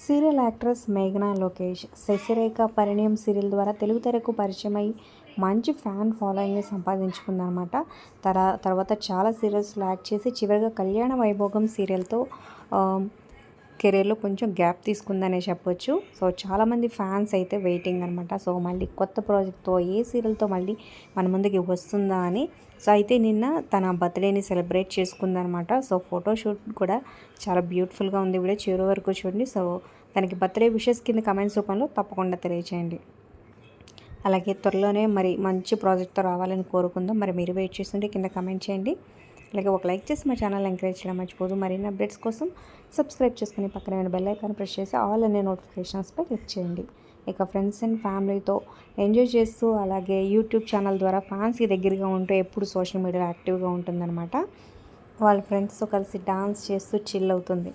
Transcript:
Serial actress మేఘనా లోకేష్ శశిరేఖ పరిణయం serial ద్వారా తెలుగు తెరకు పరిచయమై మంచి ఫ్యాన్ ఫాలోయింగ్ని సంపాదించుకుందనమాట. తర్వాత చాలా సీరియల్స్లో యాక్ట్ చేసి చివరిగా కళ్యాణ వైభోగం సీరియల్తో కెరీర్లో కొంచెం గ్యాప్ తీసుకుందనే చెప్పొచ్చు. సో చాలామంది ఫ్యాన్స్ అయితే వెయిటింగ్ అనమాట. సో మళ్ళీ కొత్త ప్రాజెక్ట్తో ఏ సీరియల్తో మళ్ళీ మన ముందుకి వస్తుందా అని. సో అయితే నిన్న తన బర్త్డేని సెలబ్రేట్ చేసుకుందనమాట. సో ఫోటోషూట్ కూడా చాలా బ్యూటిఫుల్గా ఉంది. వీడియో చివరి వరకు చూడండి. సో తనకి బర్త్డే విషెస్ కింద కమెంట్స్ రూపంలో తప్పకుండా తెలియచేయండి. అలాగే త్వరలోనే మరి మంచి ప్రాజెక్ట్తో రావాలని కోరుకుందాం. మరి మీరు వెయిట్ చేస్తుంటే కింద కమెంట్ చేయండి. అలాగే ఒక లైక్ చేసి మా ఛానల్ ఎంకరేజ్ చేయడం మర్చిపోదు. మరిన్ని అప్డేట్స్ కోసం సబ్స్క్రైబ్ చేసుకుని పక్కన బెల్ ఐకాన్ ప్రెస్ చేసి ఆల్ అనే నోటిఫికేషన్స్పై క్లిక్ చేయండి. ఇక ఫ్రెండ్స్ అండ్ ఫ్యామిలీతో ఎంజాయ్ చేస్తూ అలాగే యూట్యూబ్ ఛానల్ ద్వారా ఫ్యాన్స్కి దగ్గరగా ఉంటూ ఎప్పుడు సోషల్ మీడియాలో యాక్టివ్గా ఉంటుందన్నమాట. వాళ్ళ ఫ్రెండ్స్తో కలిసి డాన్స్ చేస్తూ చిల్ అవుతుంది.